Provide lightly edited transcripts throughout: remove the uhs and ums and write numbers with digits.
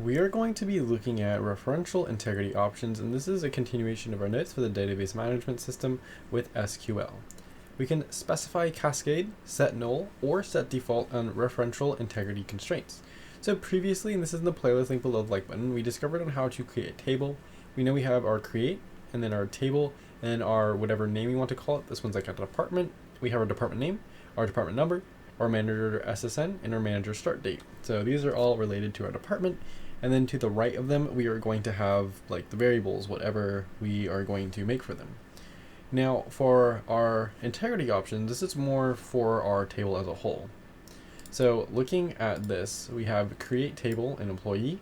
We are going to be looking at referential integrity options, and this is a continuation of our notes for the database management system with SQL. We can specify cascade, set null, or set default on referential integrity constraints. So previously, and this is in the playlist link below the like button, we discovered on how to create a table. We know we have our create, and then our table, and our whatever name we want to call it. This one's like a department. We have our department name, our department number, our manager SSN, and our manager start date. So these are all related to our department. And then to the right of them, we are going to have like the variables, whatever we are going to make for them. Now for our integrity options, this is more for our table as a whole. So looking at this, we have create table and employee.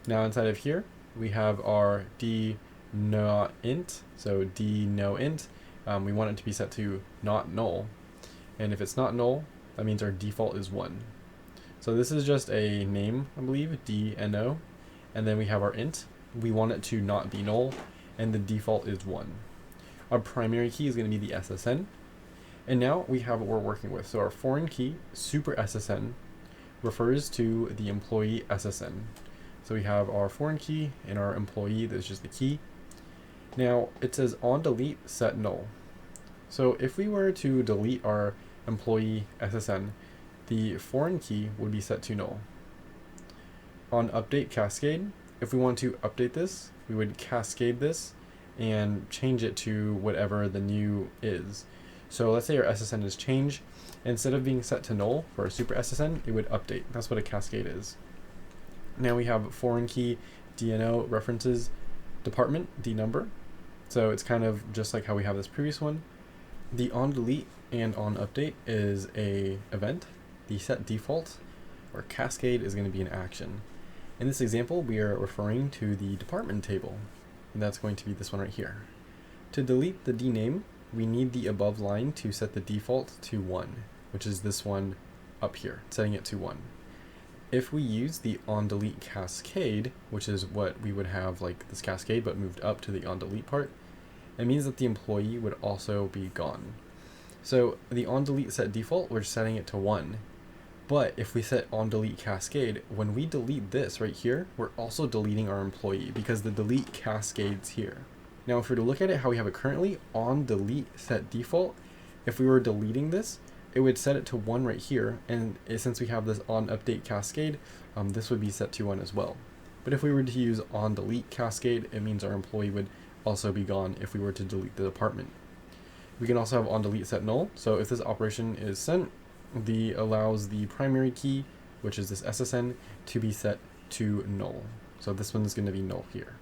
Now inside of here, we have our d not int. So d no int, we want it to be set to not null. And if it's not null, that means our default is 1. So this is just a name, I believe, dno, and then we have our int. We want it to not be null, and the default is 1. Our primary key is going to be the SSN, and now we have what we're working with. So our foreign key, super SSN, refers to the employee SSN. So we have our foreign key and our employee, that's just the key. Now it says on delete set null. So if we were to delete our employee SSN, the foreign key would be set to null. On update cascade, if we want to update this, we would cascade this and change it to whatever the new is. So let's say our SSN is changed. Instead of being set to null for a super SSN, it would update. That's what a cascade is. Now we have foreign key DNO references department dnumber. So it's kind of just like how we have this previous one. The on delete and on update is a event. The set default or cascade is going to be an action. In this example, we are referring to the department table, and that's going to be this one right here. To delete the dname, we need the above line to set the default to 1, which is this one up here, setting it to 1. If we use the on delete cascade, which is what we would have like this cascade but moved up to the on delete part, it means that the employee would also be gone. So the on delete set default, we're setting it to 1. But if we set on delete cascade, when we delete this right here, we're also deleting our employee because the delete cascades here. Now, if we were to look at it how we have it currently, on delete set default, if we were deleting this, it would set it to 1 right here. And since we have this on update cascade, this would be set to 1 as well. But if we were to use on delete cascade, it means our employee would also be gone if we were to delete the department. We can also have on delete set null. So if this operation is sent, allows the primary key, which is this SSN, to be set to null. So this one is going to be null here.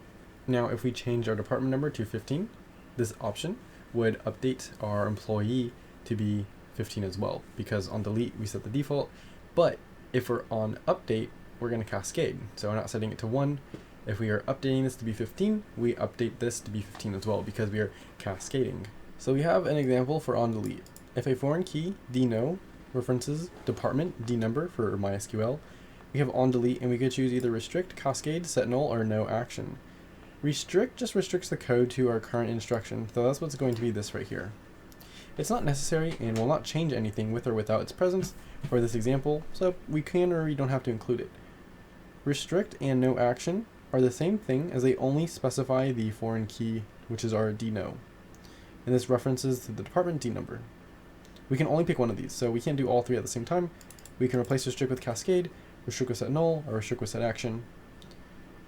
Now if we change our department number to 15, this option would update our employee to be 15 as well, because on delete we set the default, but if we're on update, we're going to cascade. So we're not setting it to 1. If we are updating this to be 15, we update this to be 15 as well, because we are cascading. So we have an example for on delete. If a foreign key, dno, references department dnumber for MySQL, we have on delete, and we could choose either restrict, cascade, set null, or no action. Restrict just restricts the code to our current instruction, so that's what's going to be this right here. It's not necessary and will not change anything with or without its presence for this example, so we can or we don't have to include it. Restrict and no action are the same thing, as they only specify the foreign key, which is our dno, and this references to the department dnumber. We can only pick one of these, so we can't do all 3 at the same time. We can replace restrict with cascade, restrict with set null, or restrict with set action.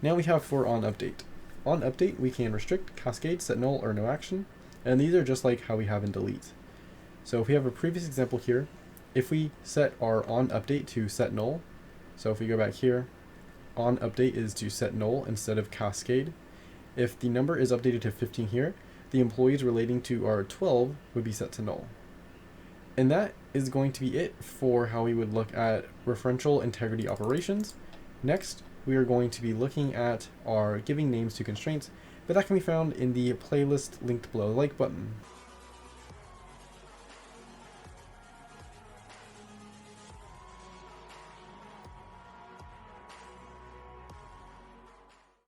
Now we have for on update. On update, we can restrict, cascade, set null, or no action, and these are just like how we have in delete. So if we have a previous example here, if we set our on update to set null, so if we go back here, on update is to set null instead of cascade. If the number is updated to 15 here, the employees relating to our 12 would be set to null. And that is going to be it for how we would look at referential integrity operations. Next, we are going to be looking at our giving names to constraints, but that can be found in the playlist linked below the like button.